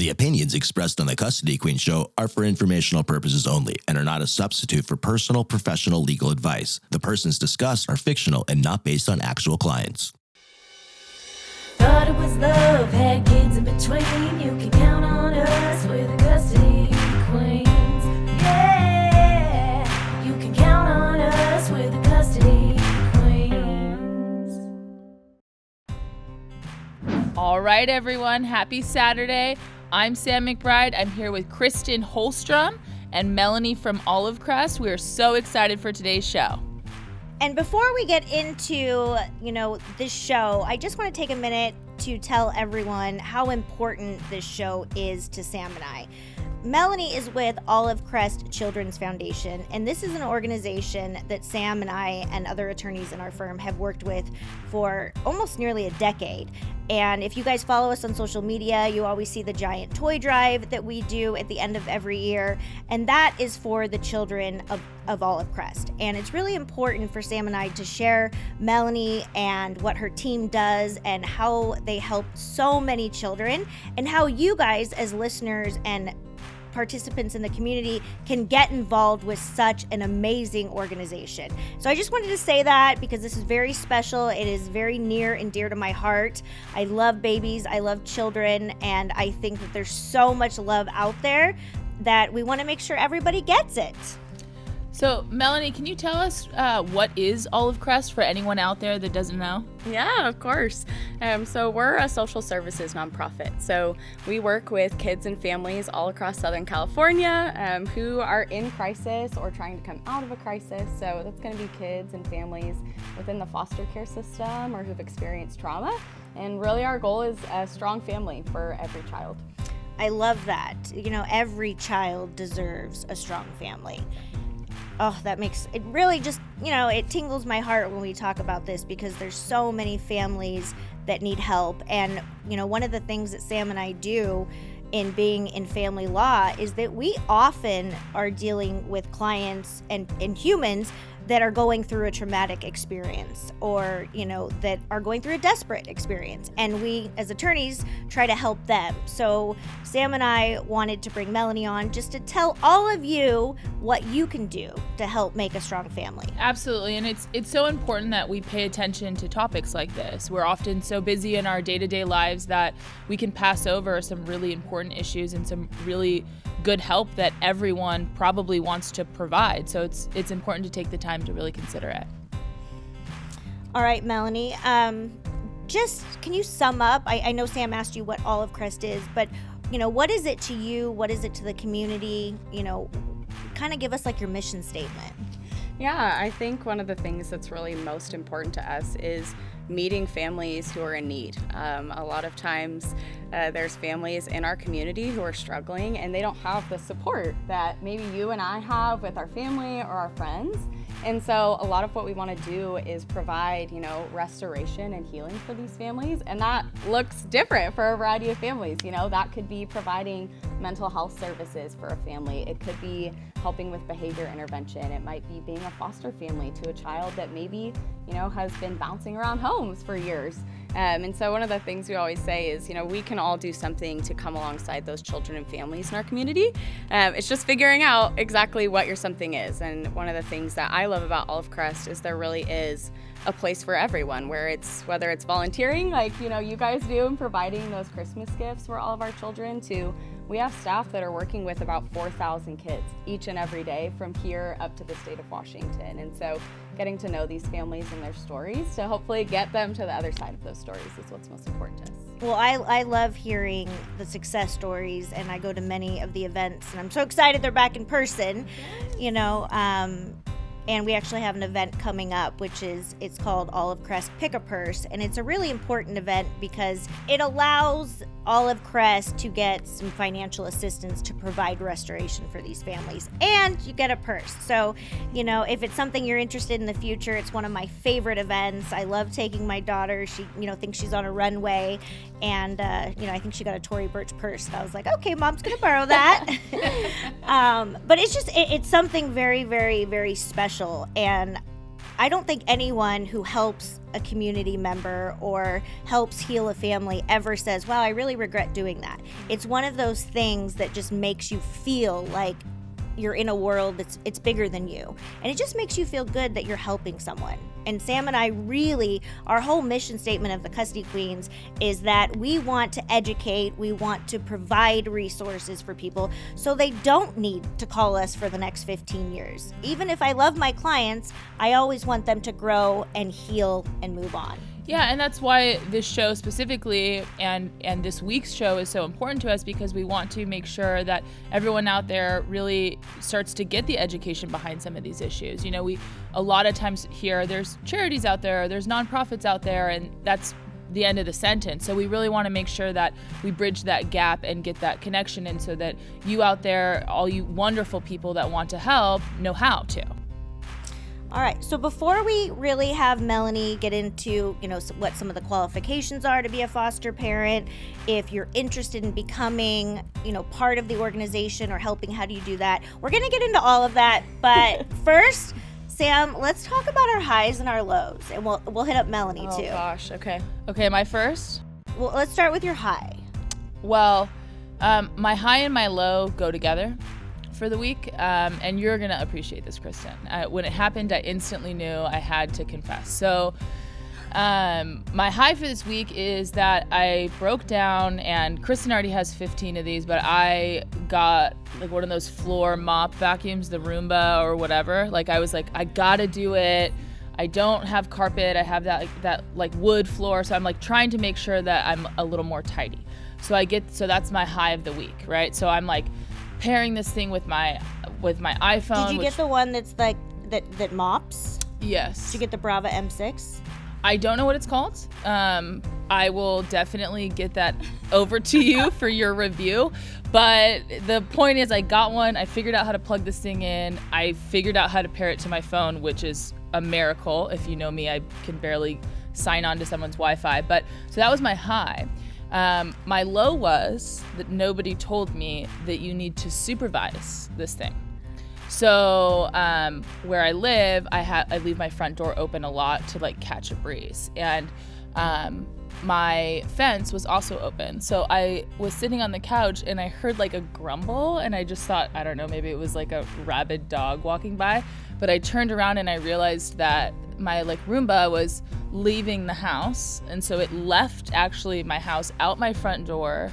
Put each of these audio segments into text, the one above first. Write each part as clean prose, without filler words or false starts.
The opinions expressed on the Custody Queen Show are for informational purposes only and are not a substitute for personal, professional legal advice. The persons discussed are fictional and not based on actual clients. Thought it was love, had kids in between. You can count on us, we're the Custody Queens. Yeah, you can count on us, we're the Custody Queens. All right, everyone. Happy Saturday. I'm Sam McBride. I'm here with Kristen Holstrom and Melanie from Crest. We are so excited for today's show. And before we get into, this show, I just want to take a minute to tell everyone how important this show is to Sam and I. Melanie is with Crest Children's Foundation, and this is an organization that Sam and I and other attorneys in our firm have worked with for almost nearly a decade. And if you guys follow us on social media, you always see the giant toy drive that we do at the end of every year, and that is for the children of Crest. And it's really important for Sam and I to share Melanie and what her team does and how they help so many children, and how you guys as listeners and participants in the community can get involved with such an amazing organization. So I just wanted to say that because this is very special. It is very near and dear to my heart. I love babies, I love children, and I think that there's so much love out there that we want to make sure everybody gets it. So, Melanie, can you tell us what is Crest for anyone out there that doesn't know? Yeah, of course. So we're a social services nonprofit. So we work with kids and families all across Southern California who are in crisis or trying to come out of a crisis. So that's going to be kids and families within the foster care system or who've experienced trauma. And really our goal is a strong family for every child. I love that. Every child deserves a strong family. Oh, that makes it really just, it tingles my heart when we talk about this because there's so many families that need help. And, one of the things that Sam and I do in being in family law is that we often are dealing with clients and humans that are going through a traumatic experience or, that are going through a desperate experience. And we, as attorneys, try to help them. So Sam and I wanted to bring Melanie on just to tell all of you what you can do to help make a strong family. Absolutely. And it's so important that we pay attention to topics like this. We're often so busy in our day-to-day lives that we can pass over some really important issues and some really good help that everyone probably wants to provide. So it's important to take the time to really consider it. All right, Melanie, just can you sum up? I know Sam asked you what Crest is, but what is it to you? What is it to the community? Kind of give us like your mission statement. Yeah, I think one of the things that's really most important to us is meeting families who are in need. A lot of times there's families in our community who are struggling and they don't have the support that maybe you and I have with our family or our friends. And so a lot of what we want to do is provide, restoration and healing for these families. And that looks different for a variety of families. That could be providing mental health services for a family. It could be helping with behavior intervention. It might be being a foster family to a child that maybe, has been bouncing around homes for years. And so one of the things we always say is, we can all do something to come alongside those children and families in our community. It's just figuring out exactly what your something is. And one of the things that I love about Crest is there really is a place for everyone, whether it's volunteering like, you guys do and providing those Christmas gifts for all of our children to we have staff that are working with about 4,000 kids each and every day from here up to the state of Washington. And so getting to know these families and their stories to hopefully get them to the other side of those stories is what's most important to us. Well, I love hearing the success stories, and I go to many of the events, and I'm so excited they're back in person, and we actually have an event coming up, it's called Crest Pick a Purse, and it's a really important event because it allows Crest to get some financial assistance to provide restoration for these families, and you get a purse. So, if it's something you're interested in the future, it's one of my favorite events. I love taking my daughter. She, thinks she's on a runway, and, I think she got a Tory Burch purse, and I was like, okay, Mom's gonna borrow that. But it's something very, very, very special, and I don't think anyone who helps a community member or helps heal a family ever says, wow, I really regret doing that. It's one of those things that just makes you feel like you're in a world it's bigger than you. And it just makes you feel good that you're helping someone. And Sam and I really, our whole mission statement of the Custody Queens is that we want to educate, we want to provide resources for people so they don't need to call us for the next 15 years. Even if I love my clients, I always want them to grow and heal and move on. Yeah, and that's why this show specifically and this week's show is so important to us, because we want to make sure that everyone out there really starts to get the education behind some of these issues. You know, we a lot of times hear there's charities out there, there's nonprofits out there, and that's the end of the sentence. So we really want to make sure that we bridge that gap and get that connection in, so that you out there, all you wonderful people that want to help, know how to. All right, so before we really have Melanie get into, what some of the qualifications are to be a foster parent, if you're interested in becoming, part of the organization or helping, how do you do that? We're going to get into all of that, but first, Sam, let's talk about our highs and our lows, and we'll hit up Melanie too. Oh gosh, okay. Okay, my first? Well, let's start with your high. Well, my high and my low go together for the week, and you're gonna appreciate this, Kristen. When it happened, I instantly knew I had to confess. So my high for this week is that I broke down, and Kristen already has 15 of these, but I got like one of those floor mop vacuums, the Roomba or whatever. Like I was like, I gotta do it. I don't have carpet. I have that wood floor, so I'm like trying to make sure that I'm a little more tidy. So that's my high of the week, right? So I'm like pairing this thing with my iPhone. Did you get the one that's like that mops? Yes. Did you get the Brava M6? I don't know what it's called. I will definitely get that over to you for your review. But the point is, I got one. I figured out how to plug this thing in. I figured out how to pair it to my phone, which is a miracle. If you know me, I can barely sign on to someone's Wi-Fi. But so that was my high. My low was that nobody told me that you need to supervise this thing. So where I live, I leave my front door open a lot to like catch a breeze, and my fence was also open. So I was sitting on the couch and I heard like a grumble, and I just thought, I don't know, maybe it was like a rabid dog walking by. But I turned around and I realized that my Roomba was leaving the house, and so it left actually my house out my front door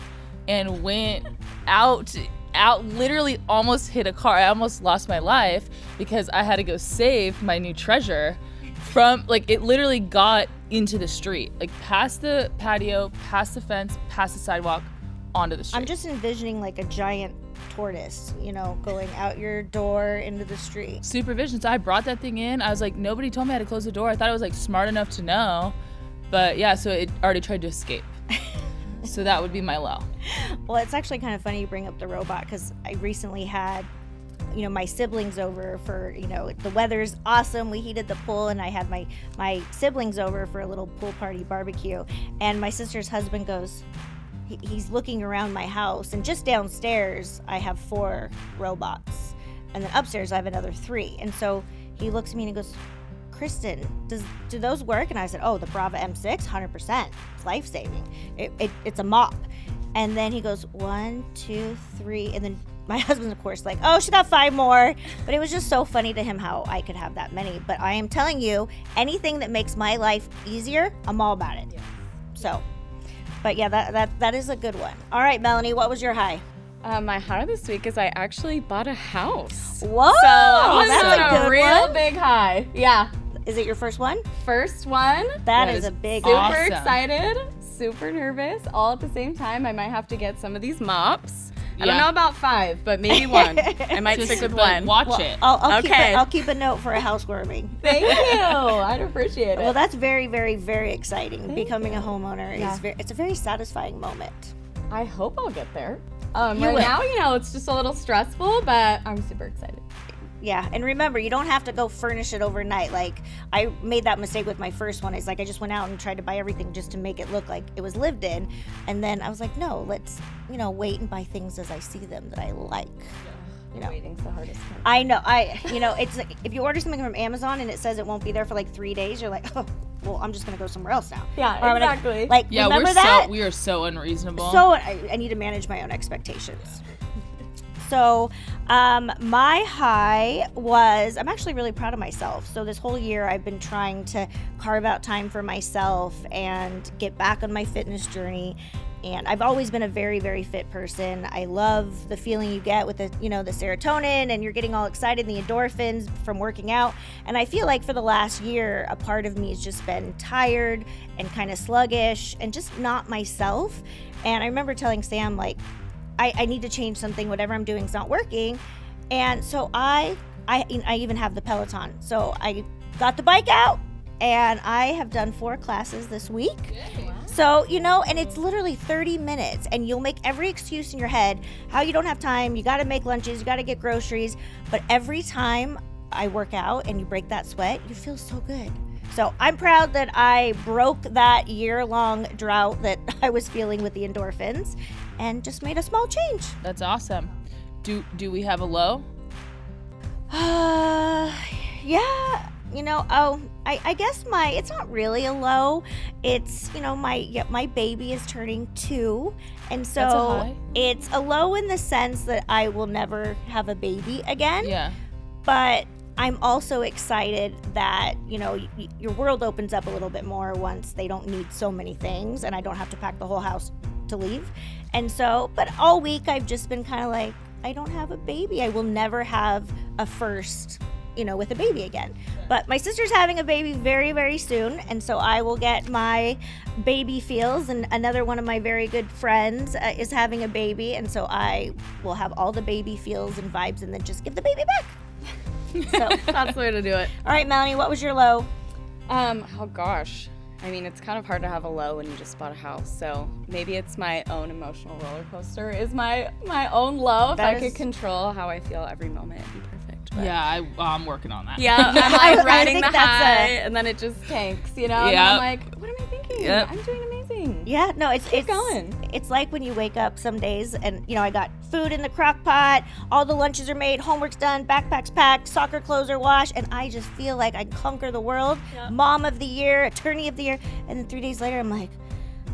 and went out, literally almost hit a car. I almost lost my life because I had to go save my new treasure from, it literally got into the street, past the patio, past the fence, past the sidewalk, onto the street. I'm just envisioning like a giant tortoise, going out your door into the street. Supervision. So I brought that thing in. I was like, nobody told me I had to close the door. I thought I was smart enough to know, but yeah, so it already tried to escape. So that would be my low. Well, it's actually kind of funny you bring up the robot, because I recently had, my siblings over for, the weather's awesome. We heated the pool, and I had my siblings over for a little pool party barbecue. And my sister's husband goes, he's looking around my house, and just downstairs I have 4 robots, and then upstairs I have another 3. And so he looks at me and he goes, Kristen, do those work? And I said, oh, the Brava M6, 100%. It's life-saving. It's a mop. And then he goes, 1, 2, 3. And then my husband's, of course, like, oh, she got 5 more. But it was just so funny to him how I could have that many. But I am telling you, anything that makes my life easier, I'm all about it. Yeah. So, but yeah, that is a good one. All right, Melanie, what was your high? My high this week is I actually bought a house. Whoa, so that's a good real one. Big high. Yeah. Is it your first one? First one. That is a big super awesome. excited, super nervous, all at the same time. I might have to get some of these mops. Yeah. I don't know about 5, but maybe 1. I might stick with 1. Watch it. I'll keep a note for a housewarming. Thank you. I'd appreciate it. Well, that's very, very, very exciting. Thank Becoming you. a homeowner it's a very satisfying moment. I hope I'll get there. Right now, it's just a little stressful, but I'm super excited. Yeah, and remember, you don't have to go furnish it overnight. I made that mistake with my first one. It's I just went out and tried to buy everything just to make it look like it was lived in. And then I was like, no, let's, wait and buy things as I see them that I like. Waiting's the hardest part. I know. It's like if you order something from Amazon and it says it won't be there for like 3 days, you're like, oh, well, I'm just gonna go somewhere else now. Yeah, exactly. Remember that? We are so unreasonable. So I need to manage my own expectations. So my high was, I'm actually really proud of myself. So this whole year I've been trying to carve out time for myself and get back on my fitness journey. And I've always been a very, very fit person. I love the feeling you get with the serotonin, and you're getting all excited, the endorphins from working out. And I feel like for the last year, a part of me has just been tired and kind of sluggish and just not myself. And I remember telling Sam, like, I need to change something. Whatever I'm doing is not working. And so I even have the Peloton. So I got the bike out, and I have done 4 classes this week. Wow. So, and it's literally 30 minutes, and you'll make every excuse in your head how you don't have time. You got to make lunches, you got to get groceries. But every time I work out and you break that sweat, you feel so good. So I'm proud that I broke that year-long drought that I was feeling with the endorphins and just made a small change. That's awesome. Do we have a low? Yeah. I guess it's not really a low. It's, my baby is turning 2. And so That's a high. It's a low in the sense that I will never have a baby again. Yeah. But I'm also excited that, your world opens up a little bit more once they don't need so many things and I don't have to pack the whole house to leave. And so, but all week I've just been kind of like, I don't have a baby. I will never have a first, with a baby again. But my sister's having a baby very, very soon. And so I will get my baby feels. And another one of my very good friends is having a baby. And so I will have all the baby feels and vibes and then just give the baby back. So That's the way to do it. All right, Melanie, what was your low? Oh gosh. I mean, it's kind of hard to have a low when you just bought a house. So maybe it's my own emotional roller coaster is my own low. If I could control how I feel every moment, it'd be perfect. But Yeah, I'm working on that. yeah, I'm like riding think the that's high, and then it just tanks, And I'm like, what am I thinking? Yep. I'm doing amazing. Yeah, no, it's going. It's like when you wake up some days and I got food in the crock pot, all the lunches are made, homework's done, backpacks packed, soccer clothes are washed, and I just feel like I conquer the world. Yep. Mom of the year, attorney of the year, and then 3 days later I'm like,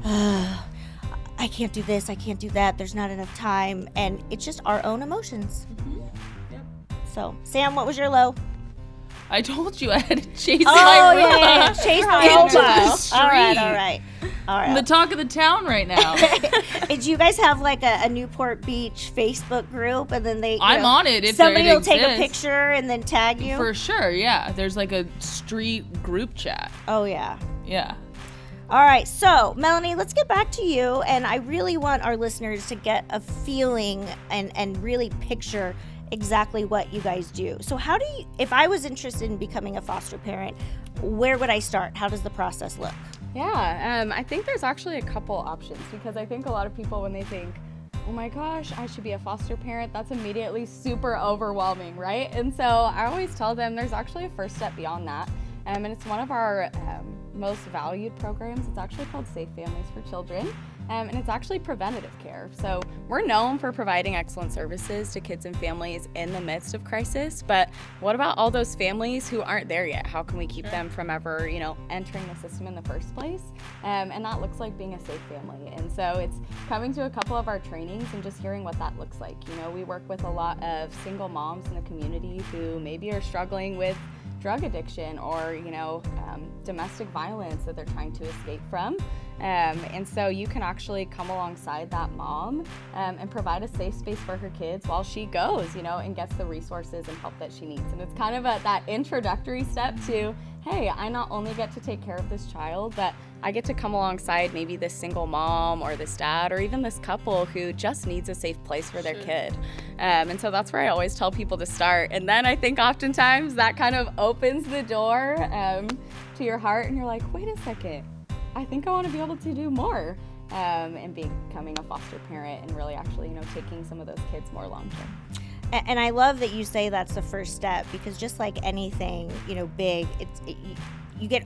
I can't do this, I can't do that. There's not enough time, and it's just our own emotions. Mm-hmm. Yep. So, Sam, what was your low? I told you I had to chase Oh, my Roomba yeah. Chase the into the Roomba. street. All right. I'm the talk of the town right now. Do you guys have like a Newport Beach Facebook group, and then I'm on it if somebody it will take a exists. picture and then tag you? For sure, yeah. There's like a street group chat. Oh, yeah. Yeah. All right, so Melanie, let's get back to you, and I really want our listeners to get a feeling and really picture exactly what you guys do. So if I was interested in becoming a foster parent, where would I start? How does the process look? Yeah, I think there's actually a couple options, because I think a lot of people, when they think, oh my gosh, I should be a foster parent, that's immediately super overwhelming, right? And so I always tell them there's actually a first step beyond that. And it's one of our most valued programs. It's actually called Safe Families for Children. And it's actually preventative care. So we're known for providing excellent services to kids and families in the midst of crisis, but what about all those families who aren't there yet? How can we keep them from ever, entering the system in the first place? And that looks like being a safe family. And so it's coming to a couple of our trainings and just hearing what that looks like. We work with a lot of single moms in the community who maybe are struggling with drug addiction or, domestic violence that they're trying to escape from. And so you can actually come alongside that mom and provide a safe space for her kids while she goes, and gets the resources and help that she needs. And it's kind of that introductory step to, hey, I not only get to take care of this child, but I get to come alongside maybe this single mom or this dad or even this couple who just needs a safe place for their kid. And so that's where I always tell people to start. And then I think oftentimes that kind of opens the door to your heart, and you're like, wait a second, I think I want to be able to do more and becoming a foster parent and really actually, taking some of those kids more long term. And I love that you say that's the first step, because just like anything, big,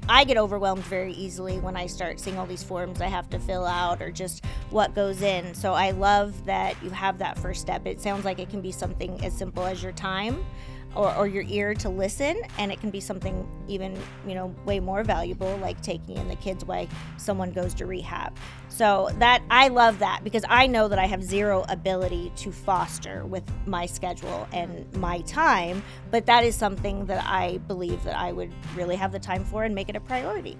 I get overwhelmed very easily when I start seeing all these forms I have to fill out or just what goes in. So I love that you have that first step. It sounds like it can be something as simple as your time or your ear to listen, and it can be something even, way more valuable, like taking in the kids while someone goes to rehab. So that, I love that, because I know that I have zero ability to foster with my schedule and my time, but that is something that I believe that I would really have the time for and make it a priority.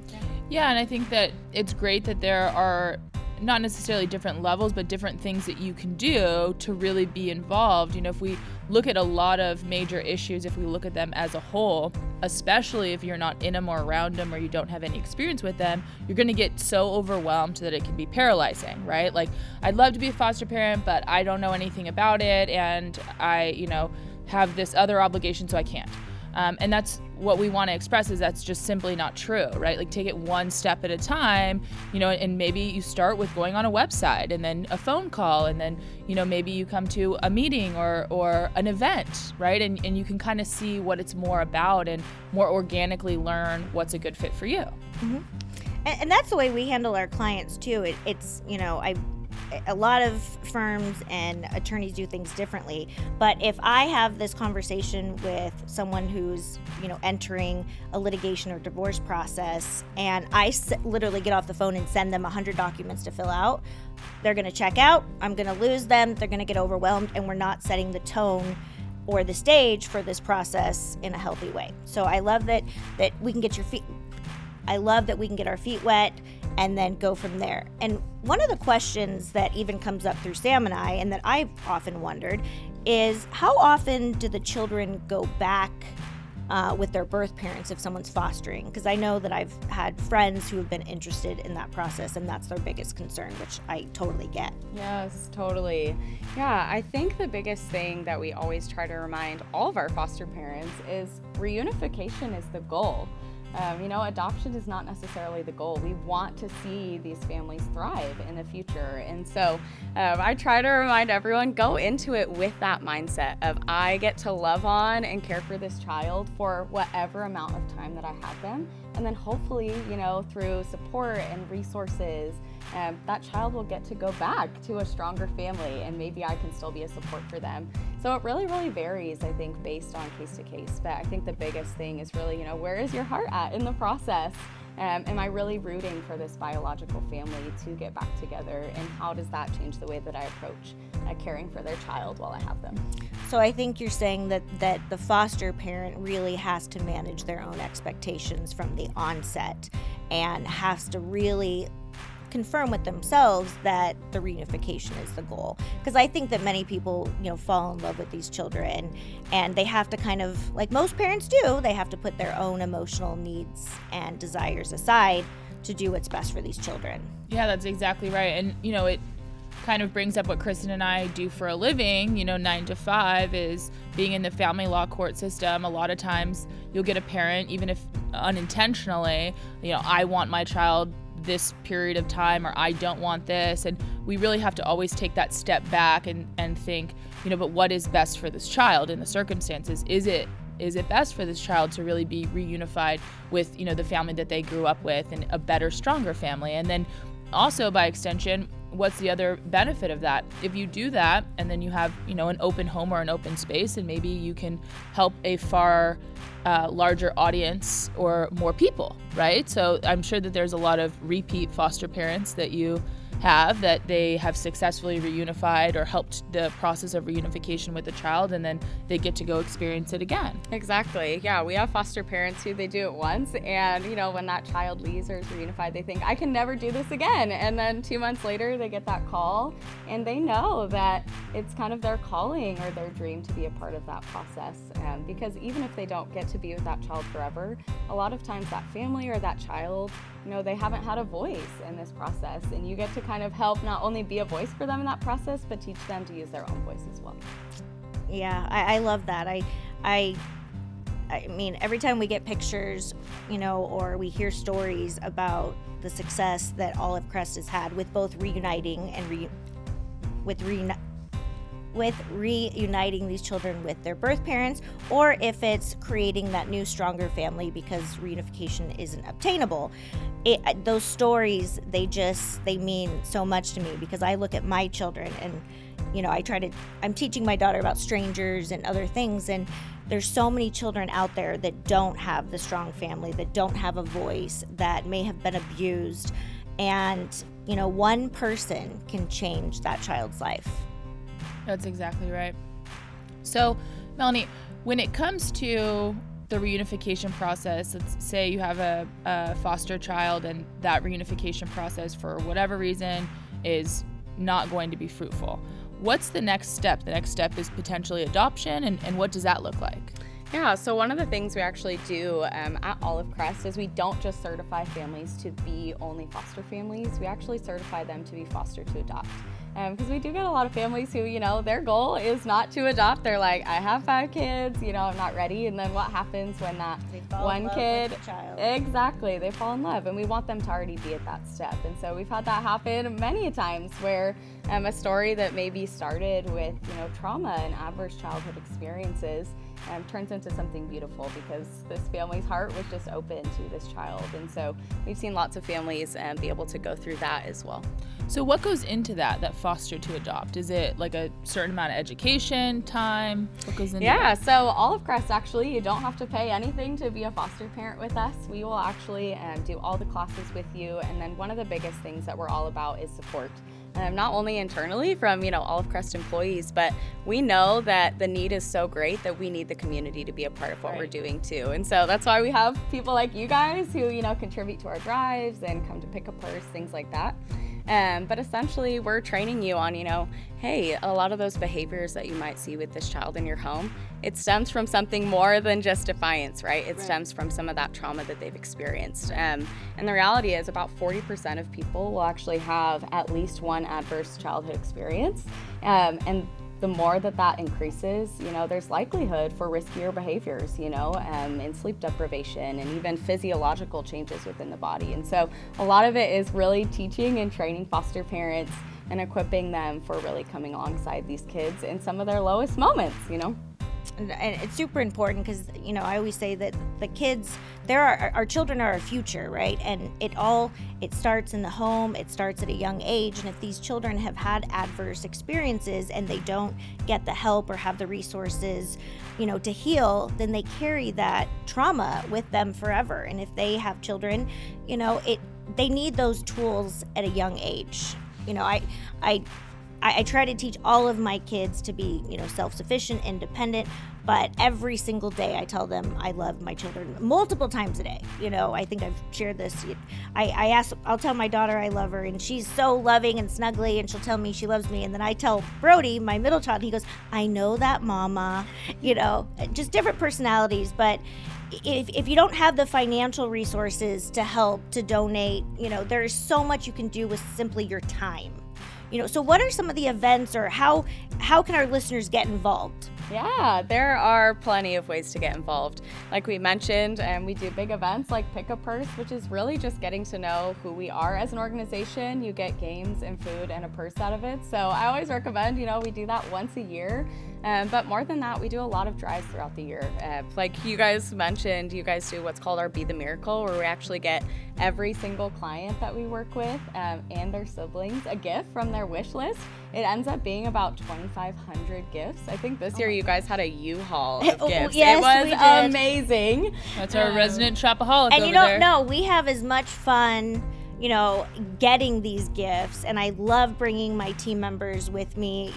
Yeah, and I think that it's great that there are not necessarily different levels, but different things that you can do to really be involved. If we look at a lot of major issues, if we look at them as a whole, especially if you're not in them or around them or you don't have any experience with them, you're going to get so overwhelmed that it can be paralyzing, right? Like, I'd love to be a foster parent, but I don't know anything about it, and I, have this other obligation, so I can't. And that's what we want to express, is that's just simply not true, right? Like, take it one step at a time, and maybe you start with going on a website and then a phone call, and then, maybe you come to a meeting or an event, right? And you can kind of see what it's more about and more organically learn what's a good fit for you. Mm-hmm. And that's the way we handle our clients too. It's, a lot of firms and attorneys do things differently, but if I have this conversation with someone who's, entering a litigation or divorce process, and I literally get off the phone and send them 100 documents to fill out, they're going to check out, I'm going to lose them, they're going to get overwhelmed, and we're not setting the tone or the stage for this process in a healthy way. So I love that we can get our feet wet and then go from there. And one of the questions that even comes up through Sam and I, and that I've often wondered, is how often do the children go back with their birth parents if someone's fostering? Because I know that I've had friends who have been interested in that process, and that's their biggest concern, which I totally get. Yes, totally. Yeah, I think the biggest thing that we always try to remind all of our foster parents is reunification is the goal. Adoption is not necessarily the goal. We want to see these families thrive in the future. And so I try to remind everyone, go into it with that mindset of, I get to love on and care for this child for whatever amount of time that I have them. And then hopefully, through support and resources, that child will get to go back to a stronger family, and maybe I can still be a support for them. So it really, really varies, I think, based on case to case. But I think the biggest thing is really, where is your heart at in the process? Am I really rooting for this biological family to get back together? And how does that change the way that I approach caring for their child while I have them? So I think you're saying that the foster parent really has to manage their own expectations from the onset and has to really confirm with themselves that the reunification is the goal. Because I think that many people, fall in love with these children, and they have to kind of, like most parents do, they have to put their own emotional needs and desires aside to do what's best for these children. Yeah, that's exactly right. And, it kind of brings up what Kristen and I do for a living, 9 to 5, is being in the family law court system. A lot of times you'll get a parent, even if unintentionally, I want my child this period of time, or I don't want this. And we really have to always take that step back and think, but what is best for this child in the circumstances? Is it best for this child to really be reunified with, the family that they grew up with, and a better, stronger family? And then also, by extension, what's the other benefit of that? If you do that, and then you have, an open home or an open space, and maybe you can help a far larger audience or more people, right? So I'm sure that there's a lot of repeat foster parents that you have, that they have successfully reunified or helped the process of reunification with the child, and then they get to go experience it again. Exactly. Yeah, we have foster parents who they do it once, and when that child leaves or is reunified, they think, I can never do this again. And then 2 months later, they get that call, and they know that it's kind of their calling or their dream to be a part of that process. Because even if they don't get to be with that child forever, a lot of times that family or that child, they haven't had a voice in this process, and you get to kind of help not only be a voice for them in that process, but teach them to use their own voice as well. Yeah, I love that. I mean, every time we get pictures, or we hear stories about the success that all of Crest has had with both reuniting and with reuniting these children with their birth parents, or if it's creating that new, stronger family because reunification isn't obtainable. Those stories, they mean so much to me, because I look at my children and, I'm teaching my daughter about strangers and other things, and there's so many children out there that don't have the strong family, that don't have a voice, that may have been abused, and, one person can change that child's life. That's exactly right. So, Melanie, when it comes to the reunification process, let's say you have a foster child and that reunification process, for whatever reason, is not going to be fruitful. What's the next step? The next step is potentially adoption, and what does that look like? Yeah, so one of the things we actually do at Olive Crest is we don't just certify families to be only foster families, we actually certify them to be foster to adopt. Because we do get a lot of families who, their goal is not to adopt. They're like, I have 5 kids, I'm not ready. And then what happens when that one kid, with the child. Exactly, they fall in love, and we want them to already be at that step. And so we've had that happen many times where a story that maybe started with, trauma and adverse childhood experiences turns into something beautiful because this family's heart was just open to this child. And so we've seen lots of families be able to go through that as well. So what goes into that foster to adopt? Is it like a certain amount of education, time? What goes into that? So Olive Crest, actually, you don't have to pay anything to be a foster parent with us. We will actually do all the classes with you. And then one of the biggest things that we're all about is support. Not only internally from, Olive Crest employees, but we know that the need is so great that we need the community to be a part of what we're doing too. And so that's why we have people like you guys who, contribute to our drives and come to pick a purse, things like that. But essentially we're training you on, hey, a lot of those behaviors that you might see with this child in your home, it stems from something more than just defiance, right? It stems from some of that trauma that they've experienced. And the reality is about 40% of people will actually have at least one adverse childhood experience. And the more that increases, there's likelihood for riskier behaviors, and sleep deprivation and even physiological changes within the body. And so a lot of it is really teaching and training foster parents and equipping them for really coming alongside these kids in some of their lowest moments, And it's super important because, I always say that the kids, our children are our future, right? And it starts in the home, it starts at a young age. And if these children have had adverse experiences and they don't get the help or have the resources, to heal, then they carry that trauma with them forever. And if they have children, they need those tools at a young age. I try to teach all of my kids to be, self-sufficient, independent, but every single day I tell them I love my children multiple times a day. I think I've shared this. I'll tell my daughter I love her, and she's so loving and snuggly, and she'll tell me she loves me. And then I tell Brody, my middle child, and he goes, I know that, Mama. Just different personalities, but if you don't have the financial resources to help, to donate, there's so much you can do with simply your time. So what are some of the events, or how can our listeners get involved? Yeah, there are plenty of ways to get involved. Like we mentioned, we do big events like Pick a Purse, which is really just getting to know who we are as an organization. You get games and food and a purse out of it. So I always recommend, we do that once a year. But more than that, we do a lot of drives throughout the year. Like you guys mentioned, you guys do what's called our Be the Miracle, where we actually get every single client that we work with and their siblings a gift from their wish list. It ends up being about 2,500 gifts. I think this year you guys had a U-Haul of gifts. Yes, it was we did. Amazing. That's our resident shopaholic And over there. No, we have as much fun, getting these gifts, and I love bringing my team members with me.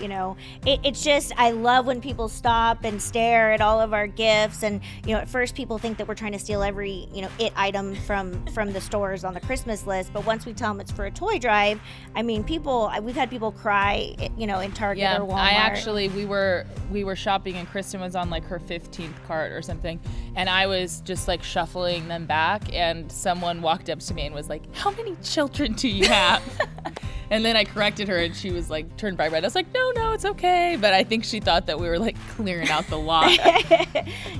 It's just, I love when people stop and stare at all of our gifts, and at first people think that we're trying to steal every it item from the stores on the Christmas list, but once we tell them it's for a toy drive, we've had people cry in Target or Walmart. We were shopping, and Kristen was on like her 15th cart or something, and I was just like shuffling them back, and someone walked up to me and was like, how many children do you have? And then I corrected her, and she was like, turned bright red. I was like, no, it's okay. But I think she thought that we were like clearing out the lot.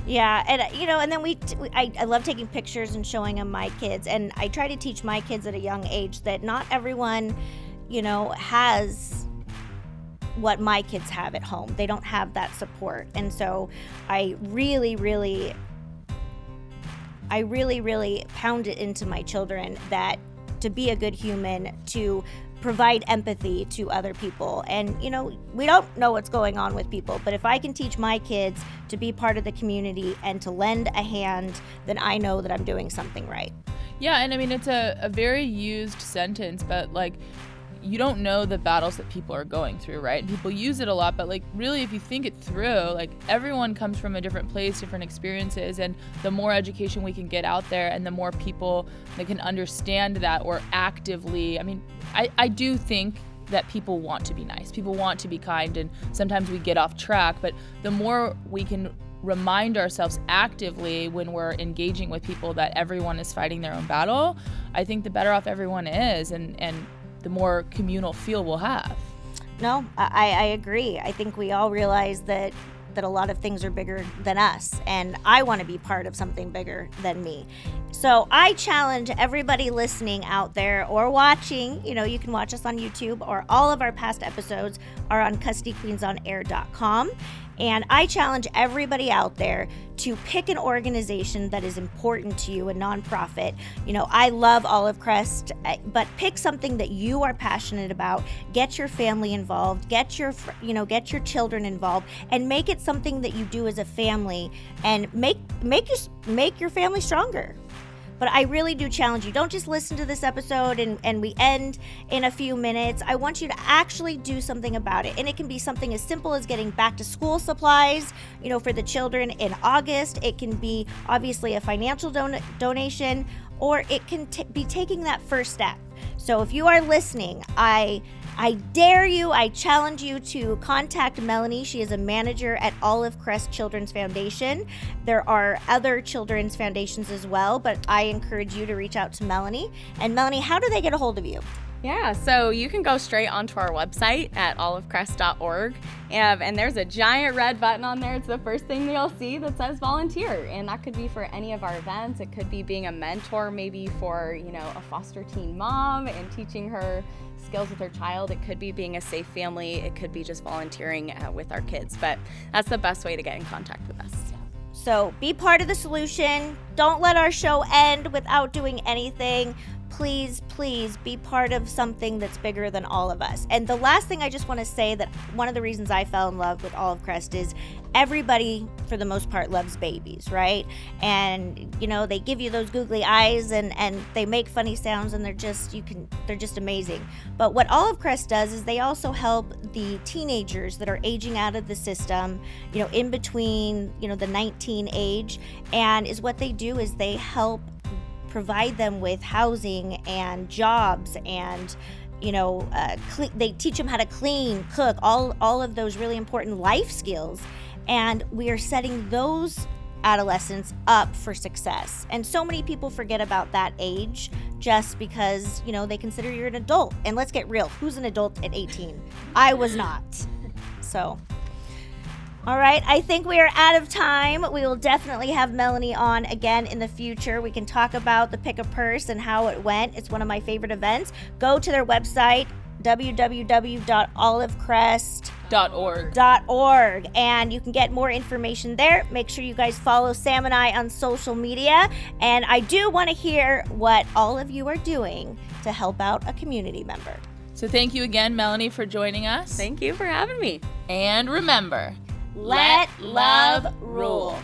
Yeah, and and then I love taking pictures and showing them my kids, and I try to teach my kids at a young age that not everyone has what my kids have at home. They don't have that support. And so I really pound it into my children that to be a good human, to provide empathy to other people. And, you know, we don't know what's going on with people, but if I can teach my kids to be part of the community and to lend a hand, then I know that I'm doing something right. Yeah, and I mean, it's a very used sentence, but like, you don't know the battles that people are going through, right? And people use it a lot, but like really, if you think it through, like everyone comes from a different place, different experiences, and the more education we can get out there and the more people that can understand that or actively, I mean, I do think that people want to be nice, people want to be kind, and sometimes we get off track, but the more we can remind ourselves actively when we're engaging with people that everyone is fighting their own battle, I think the better off everyone is, and the more communal feel we'll have. No, I agree. I think we all realize that a lot of things are bigger than us, and I want to be part of something bigger than me. So I challenge everybody listening out there or watching, you know, you can watch us on YouTube, or all of our past episodes are on custodyqueensonair.com. And I challenge everybody out there to pick an organization that is important to you, a nonprofit. You know, I love Olive Crest, but pick something that you are passionate about. Get your family involved, get your children involved, and make it something that you do as a family, and make your family stronger. But I really do challenge you. Don't just listen to this episode and we end in a few minutes. I want you to actually do something about it. And it can be something as simple as getting back to school supplies, you know, for the children in August. It can be obviously a financial donation, or it can be taking that first step. So if you are listening, I dare you, I challenge you to contact Melanie. She is a manager at Olive Crest Children's Foundation. There are other children's foundations as well, but I encourage you to reach out to Melanie. And Melanie, how do they get a hold of you? Yeah, so you can go straight onto our website at olivecrest.org, and there's a giant red button on there. It's the first thing that you'll see that says volunteer, and that could be for any of our events. It could be being a mentor, maybe for, you know, a foster teen mom and teaching her skills with her child. It could be being a safe family. It could be just volunteering with our kids, but that's the best way to get in contact with us. So be part of the solution. Don't let our show end without doing anything. Please, please be part of something that's bigger than all of us. And the last thing I just want to say, that one of the reasons I fell in love with Olive Crest is everybody, for the most part, loves babies, right? And, you know, they give you those googly eyes and they make funny sounds, and they're just amazing. But what Olive Crest does is they also help the teenagers that are aging out of the system, you know, in between, you know, the 19 age. And is what they do is they help provide them with housing and jobs, and you know, they teach them how to clean, cook, all of those really important life skills. And we are setting those adolescents up for success. And so many people forget about that age just because, you know, they consider you're an adult. And let's get real, who's an adult at 18? I was not. So all right, I think we are out of time. We will definitely have Melanie on again in the future. We can talk about the Pick a Purse and how it went. It's one of my favorite events. Go to their website, www.olivecrest.org, and you can get more information there. Make sure you guys follow Sam and I on social media. And I do want to hear what all of you are doing to help out a community member. So thank you again, Melanie, for joining us. Thank you for having me. And remember, let love rule.